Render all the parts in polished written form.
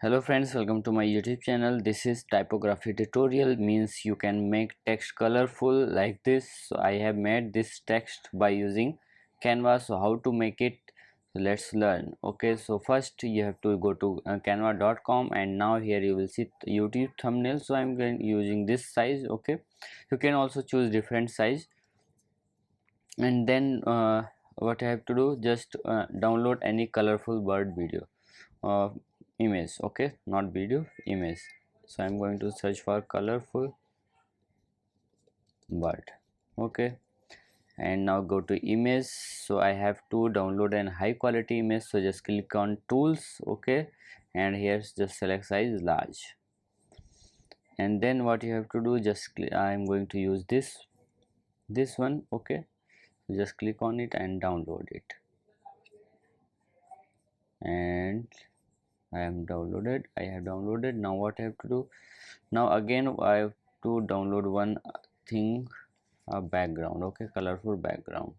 Hello friends, welcome to my YouTube channel. This is typography tutorial, means you can make text colorful like this. So I have made this text by using Canva. So how to make it? So let's learn. Okay, so first you have to go to canva.com, and now here you will see YouTube thumbnail. So I'm using this size. Okay, you can also choose different size, and then what I have to do, just download any colorful bird video image. Okay, not video, image. So I'm going to search for colorful bird. Okay, and now go to image. So I have to download an high quality image, so just click on tools. Okay, and here's just select size large, and then what you have to do, just I'm going to use this one. Okay, so just click on it and download it, and I have downloaded. Now what I have to do, now again I have to download one thing, a background. Okay, colorful background.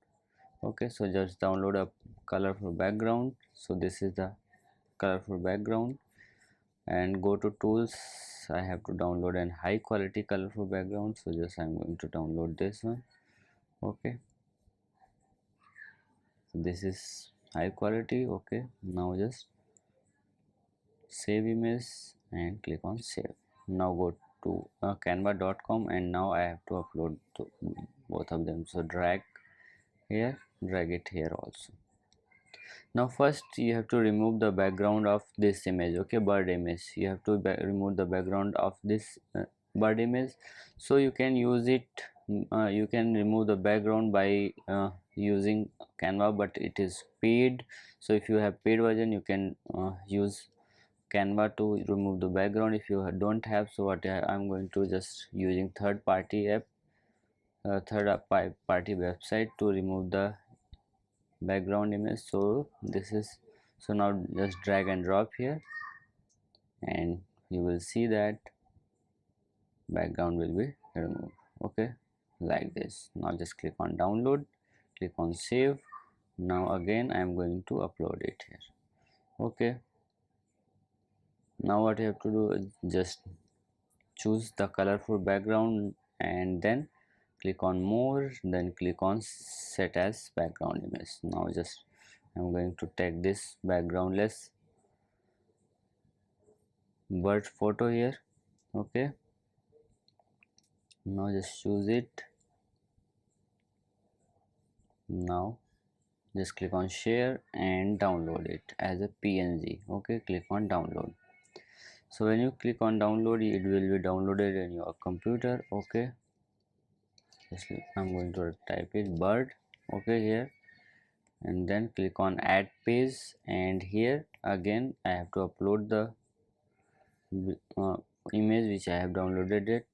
Okay, so just download a colorful background. So this is the colorful background, and go to tools. I have to download an high quality colorful background, so just I'm going to download this one. Okay, so this is high quality. Okay, now just save image and click on save. Now go to canva.com, and now I have to upload both of them. So drag here, drag it here also. Now first you have to remove the background of this image. Okay, bird image, you have to remove the background of this bird image. So you can use it, you can remove the background by using Canva, but it is paid. So if you have paid version, you can use Canva to remove the background. If you don't have, so what I'm going to just using third party app, party website to remove the background image. So this is, so now just drag and drop here, and you will see that background will be removed. Okay, like this. Now just click on download, click on save. Now again I am going to upload it here. Okay, now what you have to do is just choose the colorful background, and then click on more, then click on set as background image. Now just I'm going to take this backgroundless bird photo here. Okay, now just choose it. Now just click on share and download it as a PNG. Okay, click on download. So when you click on download, it will be downloaded in your computer. Okay, just I'm going to type it bird. Okay, here, and then click on add page, and here again I have to upload the image which I have downloaded it.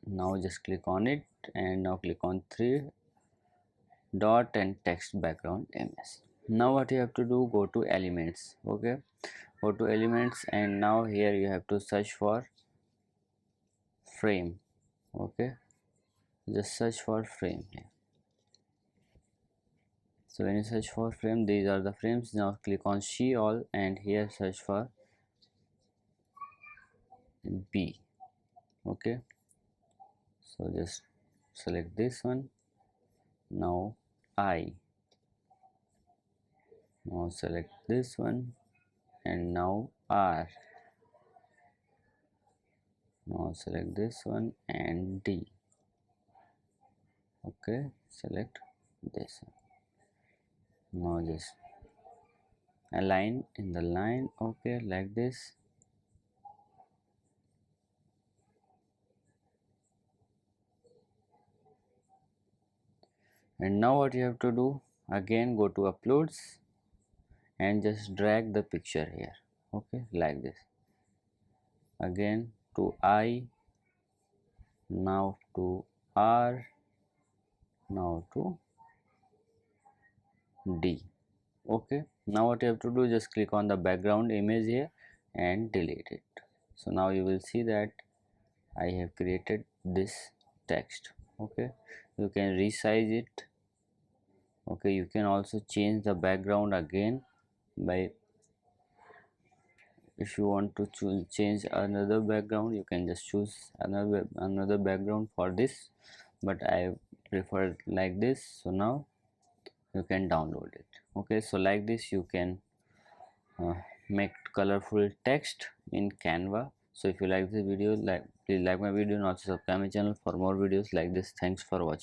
Now just click on it, and now click on three dot and text background image. Now what you have to do, go to elements. Okay, go to elements, and now here you have to search for frame. Okay, just search for frame here. So when you search for frame, these are the frames. Now click on see all, and here search for B. Okay, so just select this one. Now I, now select this one, and now R, now select this one, and D. Okay, select this one. Now just align in the line. Okay, like this. And now what you have to do, again go to uploads and just drag the picture here. Okay, like this. Again to I, now to R, now to D. Okay, now what you have to do, just click on the background image here and delete it. So now you will see that I have created this text. Okay, you can resize it. Okay, you can also change the background again by if you want to change another background, you can just choose another background for this, but I prefer like this. So now you can download it. Okay, so like this you can make colorful text in Canva. So if you like this video, please like my video and also subscribe my channel for more videos like this. Thanks for watching.